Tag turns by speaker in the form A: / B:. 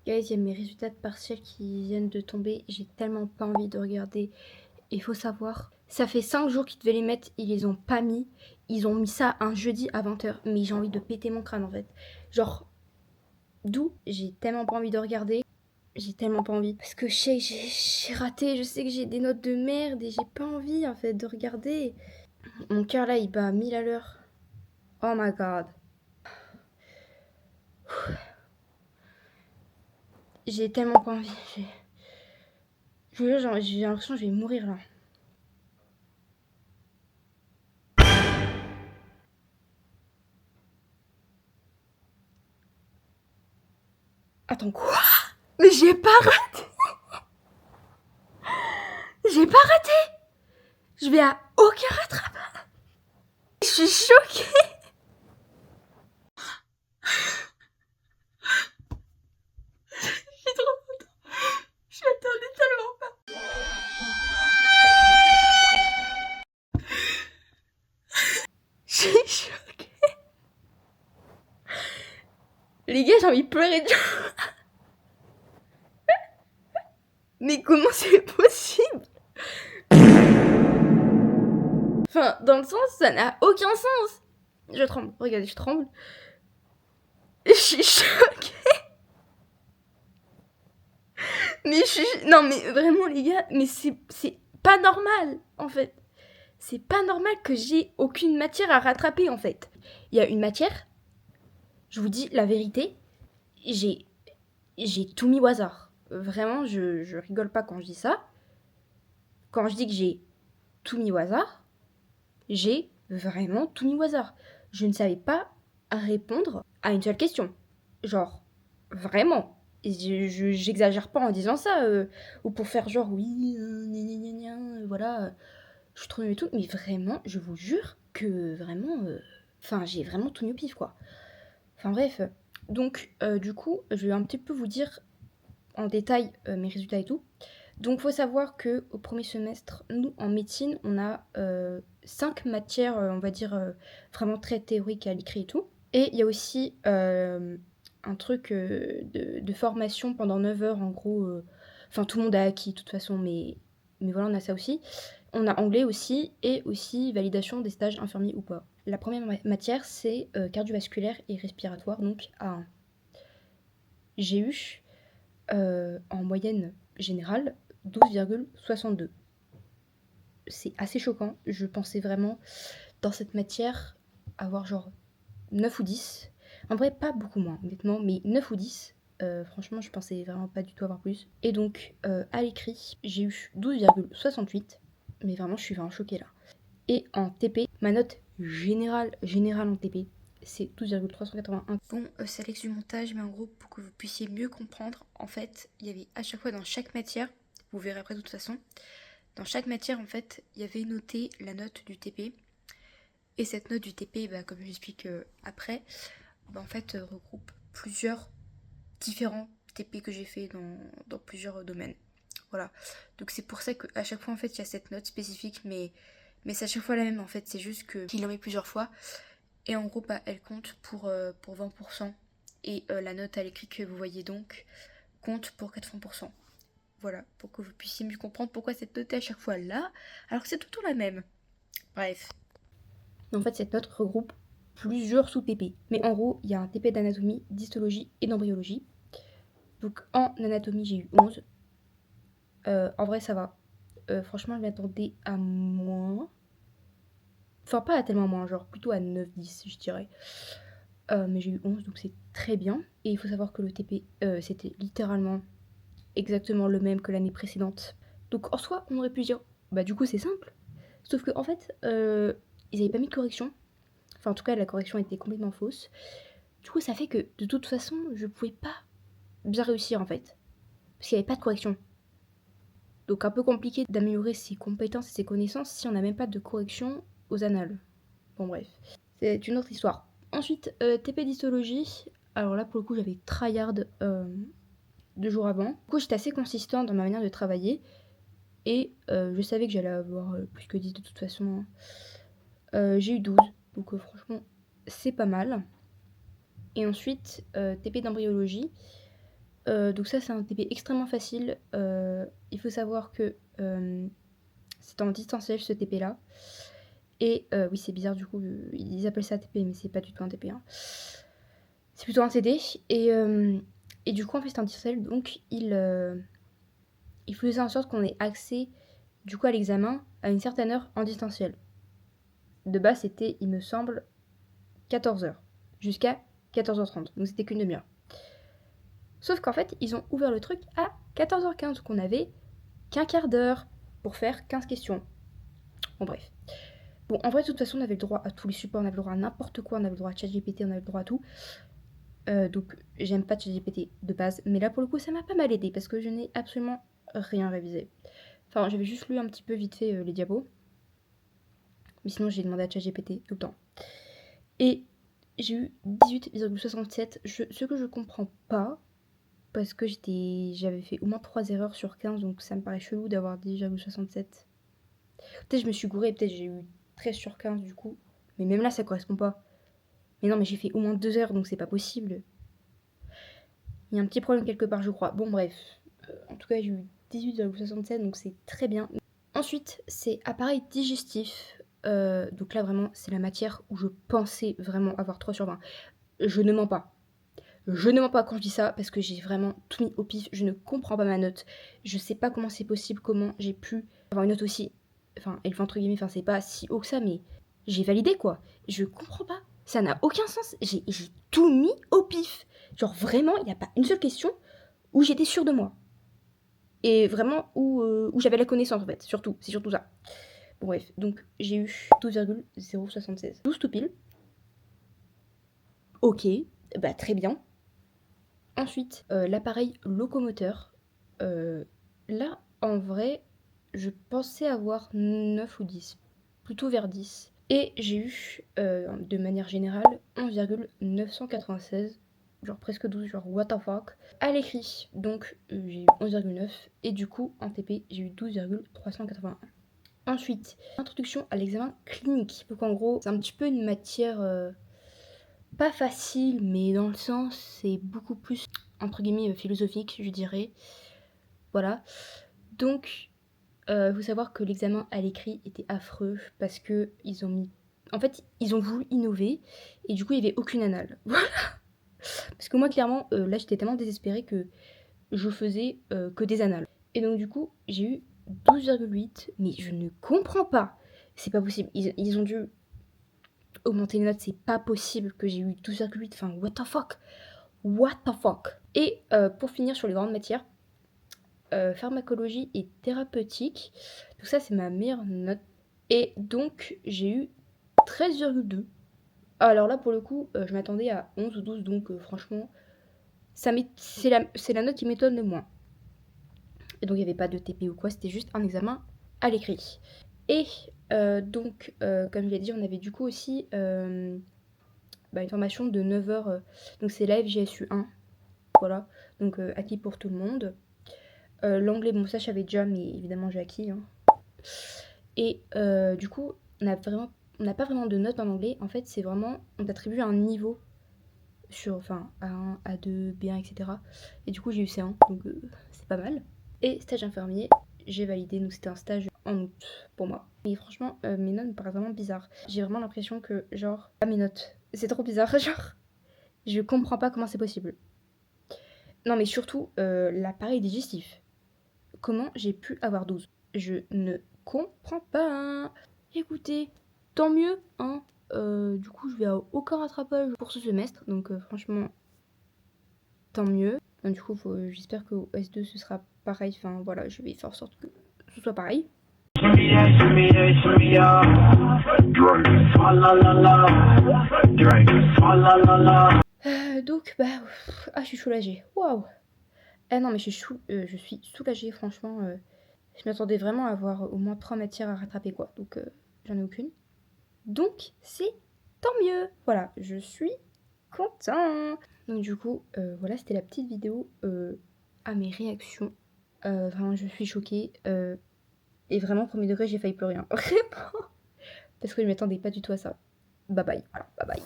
A: Guys, il y a mes résultats de partiels qui viennent de tomber. J'ai tellement pas envie de regarder. Il faut savoir, ça fait 5 jours qu'ils devaient les mettre, ils les ont pas mis. Ils ont mis ça un jeudi à 20h. Mais j'ai envie de péter mon crâne en fait. Genre, d'où j'ai tellement pas envie de regarder. J'ai tellement pas envie. Parce que je sais que j'ai raté, je sais que j'ai des notes de merde et j'ai pas envie en fait de regarder. Mon cœur là, il bat à 1000 à l'heure. Oh my god. J'ai tellement pas envie. J'ai l'impression que je vais mourir là. Attends, quoi? Mais j'ai pas raté. J'ai pas raté. Je vais à aucun rattrapage. Je suis choquée. Je suis trop contente. Je m'attendais tellement pas. Je suis choquée. Les gars, j'ai envie de pleurer de joie. Mais comment c'est possible? Enfin, dans le sens, ça n'a aucun sens. Je tremble. Regardez, je tremble. Je suis choquée. Mais je suis... Non, mais vraiment, les gars, mais c'est pas normal, en fait. C'est pas normal que j'ai aucune matière à rattraper, en fait. Il y a une matière, je vous dis la vérité, j'ai tout mis au hasard. Vraiment, je rigole pas quand je dis ça. Quand je dis que j'ai tout mis au hasard, j'ai vraiment tout mis au hasard. Je ne savais pas répondre à une seule question. Genre, vraiment. J'exagère pas en disant ça. Ou pour faire genre, oui, voilà, je suis trop nulle et tout. Mais vraiment, je vous jure que vraiment... Enfin, j'ai vraiment tout mis au pif, quoi. Enfin bref. Donc, du coup, je vais un petit peu vous dire en détail mes résultats et tout. Donc, faut savoir que au premier semestre, nous, en médecine, on a 5 matières, on va dire, vraiment très théoriques à l'écrit et tout. Et il y a aussi un truc de formation pendant 9 heures, en gros. Enfin, tout le monde a acquis, de toute façon, mais voilà, on a ça aussi. On a anglais aussi, et aussi validation des stages infirmiers ou pas. La première matière, c'est cardiovasculaire et respiratoire, donc A1. J'ai eu, en moyenne générale, 12,62. C'est assez choquant. Je pensais vraiment, dans cette matière, avoir genre 9 ou 10. En vrai, pas beaucoup moins, honnêtement, mais 9 ou 10. Franchement, je pensais vraiment pas du tout avoir plus. Et donc, à l'écrit, j'ai eu 12,68. Mais vraiment, je suis vraiment choquée là. Et en TP, ma note générale en TP, c'est 12,381. Bon, c'est Alex du montage, mais en gros, pour que vous puissiez mieux comprendre, en fait, il y avait à chaque fois dans chaque matière, vous verrez après de toute façon, dans chaque matière, en fait, il y avait noté la note du TP. Et cette note du TP, bah, comme j'explique après, bah, en fait, regroupe plusieurs différents TP que j'ai fait dans plusieurs domaines. Voilà. Donc c'est pour ça qu'à chaque fois, en fait, il y a cette note spécifique, mais c'est à chaque fois la même, en fait. C'est juste qu'il l'ont mis plusieurs fois. Et en gros, bah, elle compte pour 20%. Et la note à l'écrit que vous voyez donc compte pour 80%. Voilà, pour que vous puissiez mieux comprendre pourquoi cette note est à chaque fois là, alors que c'est tout le temps la même. Bref. En fait, cette note regroupe plusieurs sous-TP. Mais en gros, il y a un TP d'anatomie, d'histologie et d'embryologie. Donc en anatomie, j'ai eu 11. En vrai, ça va. Franchement, je m'attendais à moins. Enfin, pas à tellement moins, genre plutôt à 9-10, je dirais. Mais j'ai eu 11, donc c'est très bien. Et il faut savoir que le TP, c'était littéralement exactement le même que l'année précédente. Donc en soi, on aurait pu dire, bah du coup, c'est simple. Sauf qu'en fait, ils n'avaient pas mis de correction. Enfin, en tout cas, la correction était complètement fausse. Du coup, ça fait que, de toute façon, je pouvais pas bien réussir, en fait. Parce qu'il n'y avait pas de correction. Donc, un peu compliqué d'améliorer ses compétences et ses connaissances si on n'a même pas de correction aux annales. Bon, bref. C'est une autre histoire. Ensuite, TP d'histologie. Alors là, pour le coup, j'avais tryhard 2 jours avant. Du coup, j'étais assez consistant dans ma manière de travailler. Et je savais que j'allais avoir plus que 10 de toute façon. J'ai eu 12. Donc, franchement, c'est pas mal. Et ensuite, TP d'embryologie. Donc ça, c'est un TP extrêmement facile. Il faut savoir que c'est en distanciel ce TP là. Et oui, c'est bizarre du coup, ils appellent ça TP, mais c'est pas du tout un TP. Hein. C'est plutôt un TD. Et du coup, en fait, c'est un distanciel, donc il faisait en sorte qu'on ait accès du coup à l'examen à une certaine heure en distanciel. De base, c'était, il me semble, 14h jusqu'à 14h30. Donc c'était qu'une demi-heure. Sauf qu'en fait, ils ont ouvert le truc à 14h15, donc on avait qu'un quart d'heure pour faire 15 questions. Bon, bref. Bon, en vrai, de toute façon, on avait le droit à tous les supports, on avait le droit à n'importe quoi, on avait le droit à ChatGPT, on avait le droit à tout. Donc, j'aime pas ChatGPT de base, mais là, pour le coup, ça m'a pas mal aidé parce que je n'ai absolument rien révisé. Enfin, j'avais juste lu un petit peu vite fait les diapos. Mais sinon, j'ai demandé à ChatGPT tout le temps. Et j'ai eu 18,67, ce que je comprends pas, parce que j'avais fait au moins 3 erreurs sur 15, donc ça me paraît chelou d'avoir 10,67. Peut-être je me suis gourée, peut-être j'ai eu 13 sur 15 du coup. Mais même là, ça correspond pas. Mais non, mais j'ai fait au moins 2 heures, donc c'est pas possible. Il y a un petit problème quelque part, je crois. Bon, bref. En tout cas, j'ai eu 18,67, donc c'est très bien. Ensuite, c'est appareil digestif. Donc là, vraiment, c'est la matière où je pensais vraiment avoir 3 sur 20. Je ne mens pas. Je ne mens pas quand je dis ça, parce que j'ai vraiment tout mis au pif. Je ne comprends pas ma note. Je sais pas comment c'est possible, comment j'ai pu avoir une note aussi... Enfin, élevé entre guillemets, enfin, c'est pas si haut que ça, mais j'ai validé, quoi. Je comprends pas. Ça n'a aucun sens. J'ai tout mis au pif. Genre, vraiment, il n'y a pas une seule question où j'étais sûre de moi. Et vraiment, où j'avais la connaissance, en fait. Surtout, c'est surtout ça. Bon, bref, donc j'ai eu 12,076. 12 tout pile. Ok, bah très bien. Ensuite, l'appareil locomoteur. Là, en vrai, je pensais avoir 9 ou 10. Plutôt vers 10. Et j'ai eu, de manière générale, 11,996. Genre presque 12, genre what the fuck. À l'écrit, donc j'ai eu 11,9. Et du coup, en TP, j'ai eu 12,381. Ensuite, introduction à l'examen clinique. Donc en gros, c'est un petit peu une matière pas facile, mais dans le sens, c'est beaucoup plus, entre guillemets, philosophique, je dirais. Voilà. Donc, il faut savoir que l'examen à l'écrit était affreux parce que ils ont mis... En fait, ils ont voulu innover et du coup, il n'y avait aucune annale. Voilà. Parce que moi, clairement, là, j'étais tellement désespérée que je faisais que des annales. Et donc, du coup, j'ai eu 12,8, mais je ne comprends pas. C'est pas possible. Ils ont dû augmenter les notes, c'est pas possible que j'ai eu 12,8. Enfin, what the fuck? What the fuck? Et pour finir sur les grandes matières, pharmacologie et thérapeutique. Donc ça, c'est ma meilleure note. Et donc, j'ai eu 13,2. Alors là, pour le coup, je m'attendais à 11 ou 12, donc franchement, c'est la note qui m'étonne le moins. Et donc, il n'y avait pas de TP ou quoi, c'était juste un examen à l'écrit. Et donc, comme je l'ai dit, on avait du coup aussi une formation de 9 heures. Donc, c'est la FGSU 1. Voilà, donc acquis pour tout le monde. L'anglais, bon, ça, je savais déjà, mais évidemment, j'ai acquis. Hein. Et du coup, on n'a pas vraiment de notes en anglais. En fait, c'est vraiment, on t'attribue un niveau sur, enfin, A1, A2, B1, etc. Et du coup, j'ai eu C1, donc c'est pas mal. Et stage infirmier, j'ai validé, donc c'était un stage en août pour moi. Et franchement, mes notes me paraissent vraiment bizarres. J'ai vraiment l'impression que, genre, pas mes notes. C'est trop bizarre, genre, je comprends pas comment c'est possible. Non, mais surtout, l'appareil digestif. Comment j'ai pu avoir 12? Je ne comprends pas. Écoutez, tant mieux, hein. Du coup, je vais à aucun rattrapage pour ce semestre, donc franchement, tant mieux. Donc, du coup, j'espère qu'au S2 ce sera pareil. Enfin, voilà, je vais faire en sorte que ce soit pareil. Donc, je suis soulagée. Waouh! Ah non, mais je suis soulagée, franchement. Je m'attendais vraiment à avoir au moins 3 matières à rattraper, quoi. Donc, j'en ai aucune. Donc, c'est tant mieux. Voilà, je suis content. Donc, du coup, voilà, c'était la petite vidéo à mes réactions. Vraiment, je suis choquée. Et vraiment, premier degré, j'ai failli pleurer. Hein. Vraiment. Parce que je m'attendais pas du tout à ça. Bye bye. Voilà, bye bye.